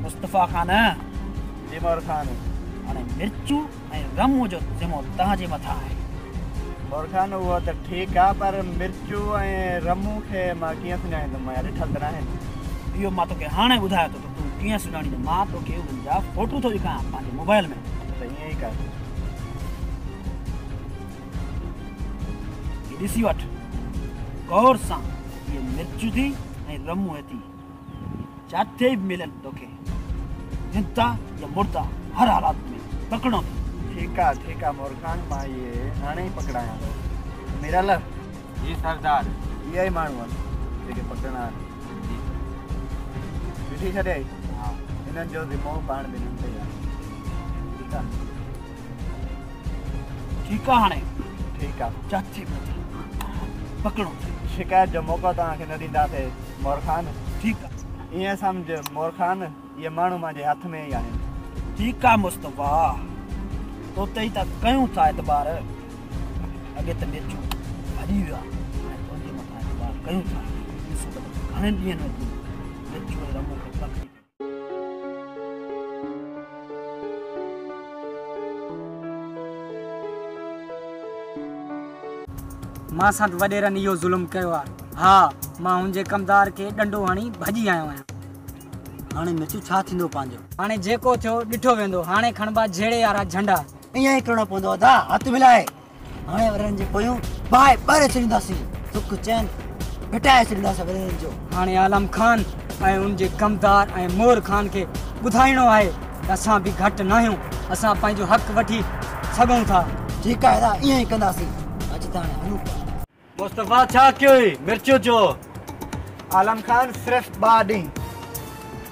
मुस्तफ़ा खान जी मोर खान हाणे मिर्चू ऐं रमू जो ज़िमो तव्हांजे मथां आहे। मोर खान उहो त ठीकु आहे पर मिर्चू ऐं रमू खे मां कीअं सुञाणींदुमि यार ॾिठल त न आहिनि। इहो मां तोखे हाणे ॿुधायो थो त तूं कीअं सुञाणींदे। मां तोखे उन्हनि जा फोटू थो ॾेखारियां पंहिंजे मोबाइल में। त ईअं ई कर ॾिसी वठ गौर सां। इहे मिर्चू थी ऐं रमू थी जिथे बि मिलनि तोखे जिंदा या मुर्दा हर हालात में पकड़ो थी। ठीक है मोर खान मां ये हाणे ही पकड़ाया मिरल जी सरदार ये ही मानू जेके पकड़ना ॾिठी छॾे हाँ इन्हनि जो ज़िमो पाण ॿिन्हिनि ते आहे। ठीकु आहे हाणे ठीक आहे जिथे पकड़ो थी। शिकायत जो मौक़ो तव्हांखे न ॾींदासीं मोर खान। ठीकु आहे ईअं सम्झ मोर खान ये माण्हू मुंहिंजे हथ में ही आहिनि। ठीकु आहे मुस्तफ़ा तो ते ई त कयूं था एतबार। अॻे त मिर्चू भॼी वियो आहे ऐं तुंहिंजे मथां एतबार कयूं था। ॾिसो त घणनि ॾींहंनि में तूं मिर्चू ऐं रमू खे पकड़ी मां सां वॾेरनि इहो ज़ुल्म कयो आहे। हा मां हुनजे कमदार खे डंडो हणी भॼी आयो आहियां। हाणे मिर्चू छा थींदो पंहिंजो? हाणे जेको थियो ॾिठो वेंदो। हाणे खणबा जहिड़े यारा झंडा। ईअं ई करिणो पवंदो अदा हथ मिलाए। हाणे वरनि जे पोयूं बाहि ॿारे छॾींदासीं सुख चैन मिटाए छॾींदासीं वरनि जो। हाणे आलम खान ऐं उनजे कमदार ऐं मोर खान खे ॿुधाइणो आहे त असां बि घटि न आहियूं। असां पंहिंजो हक़ वठी सघूं था। ठीकु आहे अदा ईअं ई कंदासीं। अॼु त हाणे हलूं। मुस्तफ़ा छा कयो मिर्चू जो? आलम खान सिर्फ़ 2 ॾींहं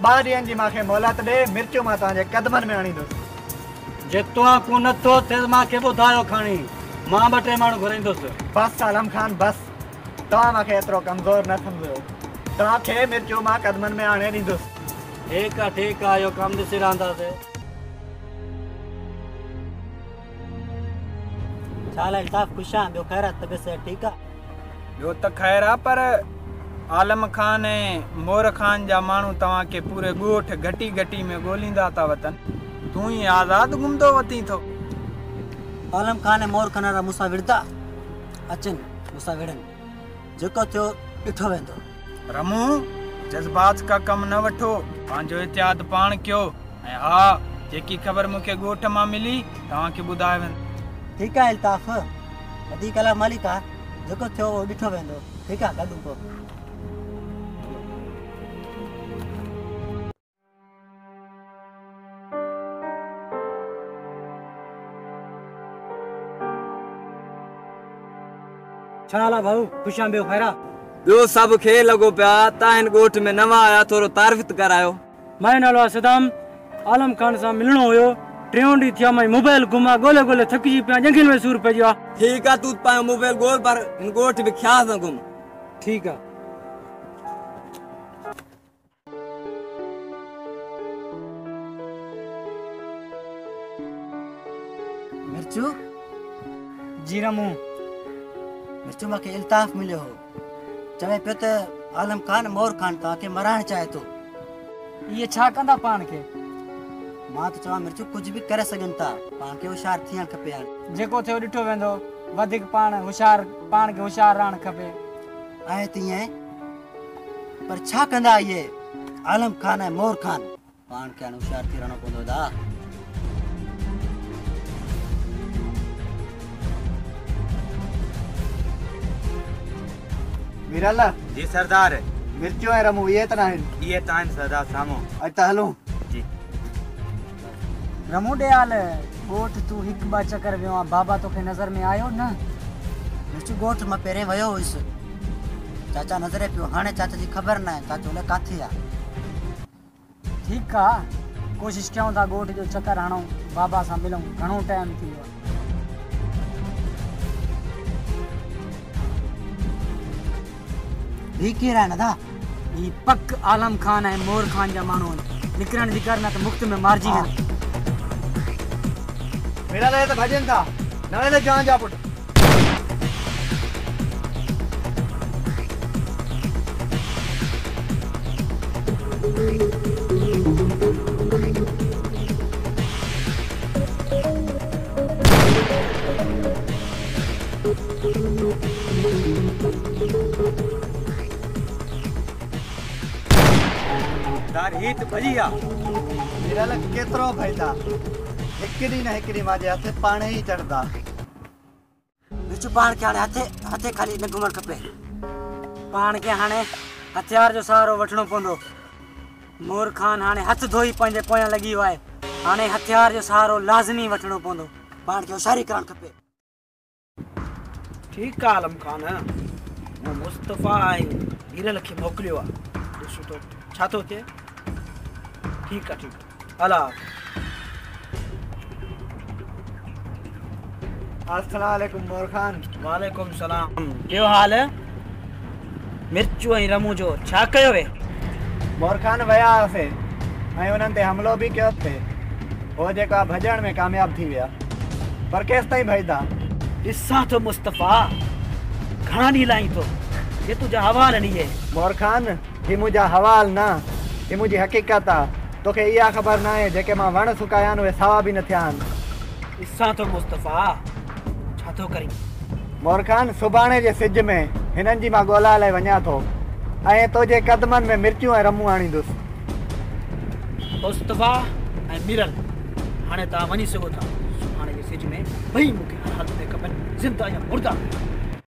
2 ॾींहंनि जी मूंखे मोहलत ॾे। मिर्चू मां तव्हांजे कदमनि में आणींदुसि। जे तव्हां को नथो थिए मूंखे ॿुधायो खणी मां 2-3 माण्हू घुराईंदुसि। बस आलम खान बस तव्हां मूंखे एतिरो कमज़ोर न सम्झो। तव्हांखे मिर्चू मां कदमनि में आणे ॾींदुसि। ठीकु आहे इहो कमु ॾिसी रहंदासीं। छा हाल अल्ताफ़ ख़ुशि आहे? ॿियो ख़ैर आहे? तबियत सिहत ठीकु आहे? ॿियो त ख़ैर आहे पर आलम खान ऐं मोर खान जा माण्हू तव्हांखे पूरे ॻोठ घटी में ॻोल्हींदा था वतनि। तूं ई आज़ादु घुमंदो वती थो। आलम खान ऐं मोर खान मूंसां विड़दा अचनि मूंसां विड़नि जेको थियो ॾिठो वेंदो। रमू जज़्बात का कमु न वठो। पंहिंजो एहतियात पाण कयो ऐं हा जेकी ख़बर मूंखे ॻोठ मां मिली तव्हांखे ॿुधाए वेंदो। ठीकु आहे अल्ताफ़ वधीक अला मालिक आहे। जेको थियो उहो ॾिठो वेंदो। ठीकु आहे गॾु पोइ छा हाल आहे भाऊ? ख़ुशि आहे? ॿियो ख़ैर आहे? ॿियो सभु खे लॻो पिया तव्हां हिन ॻोठ में नवां आया थोरो तारीफ़ करायो। मुंहिंजो नालो आहे सदाम। आलम खान सां मिलणो हुयो। 3 ॾींहं थिया मां मोबाइल घुमा ॻोल्हे थकिजी पिया। जंगल में सूर पइजी आहे। ठीकु आहे तूं पंहिंजो मोबाइल ॻोल्ह पर हिन ॻोठ बि ख़्याल सां घुम। ठीकु आहे। मिर्चू जी रमू मिर्चू मूंखे अल्ताफ़ मिलियो हो। चवे पियो त आलम खान मोर खान तव्हांखे मराइणु चाहे थो। इहे छा कंदा पाण खे? मां त चवां मिर्चू कुझु बि करे सघनि था। पाण खे होशियारु थियणु खपे। हाणे जेको थियो ॾिठो वेंदो। वधीक पाण खे होशियारु रहणु खपे। आहे त ईअं पर छा कंदा इहे आलम खान ऐं मोर खान? पाण खे हाणे होशियारु थी रहणो पवंदो दा। मिरल जी सरदार मिर्चू ऐं रमू इहे त न आहिनि। इहे त आहिनि सरदार साम्हूं। अॼु त हलूं। जी रमू ॾे हाल ॻोठ तूं 1-2 चकर वियो आहे। बाबा तोखे नज़र में आयो न? मिर्चू ॻोठ मां पहिरें वियो हुयुसि। चाचा नज़रे पियो। हाणे चाचा जी ख़बर न आहे चाचो अलाए किथे आहे। ठीकु आहे कोशिशि कयूं था ॻोठ जो चकर हणूं बाबा सां मिलूं। घणो टाइम थी वियो आहे। ही केरु आहे नदा? ही पक आलम खान ऐं मोर खान जा माण्हू आहिनि। निकिरण जी कर न त मुफ़्त में मारिजी वेंदा। मिरल त भॼनि था नाले त जान जा पुट। दार हीत भजी आ मिरल केतिरो भईदा हिकिड़ी न हिकिड़ी मांजे हथ पाणे ई चढ़दा बिचू पाण के हाणे हथे खाली न घुमण खपे पाण के हाणे हथियार जो सहारो वठणो पवंदो मोर खान हाणे हथ धोई पंहिंजे पोयां लॻी वियो आहे हाणे हथियार जो सहारो लाज़मी वठणो पवंदो पाण खे होशियारी करणु खपे ठीकु आहे आलम खान मां मुस्तफ़ा ऐं हीरल खे मोकिलियो आहे ॾिसूं तो छा थो थिए ठीकु आहे हला अस्सलाम वालेकुम मोर खान वालेकुम सलाम कहिड़ो हाल मिर्चू ऐं रमू जो छा कयो वे मोर खान विया हुआसीं ऐं उन्हनि ते हमिलो बि कयो थिए हो जेका भॼण में कामयाब थी विया पर केसि ताईं भईदा ॾिसां थो मुस्तफ़ा घणा ॾींहं लाहीं थो ये तुंहिंजा हवाल ॾींहं मोर खान ही मुंहिंजा हवाल न ही मुंहिंजी हक़ीक़त आहे तोखे इहा ख़बर न आहे जेके मां वण सुकाया आहिनि उहे सावा बि न थिया आहिनि ॾिसां थो मुस्तफ़ा छा थो करीं मोर खान सुभाणे जे सिज में हिननि जी मां ॻोल्हा लाइ वञा थो ऐं तुंहिंजे कदमनि में मिर्चूं ऐं रमूं आणींदुसि मुस्तफ़ा ऐं मिरल हाणे तव्हां वञी सघो था सुभाणे जे सिज में ॿई मूंखे हर हालत में खपनि ज़िंदा या मुर्दा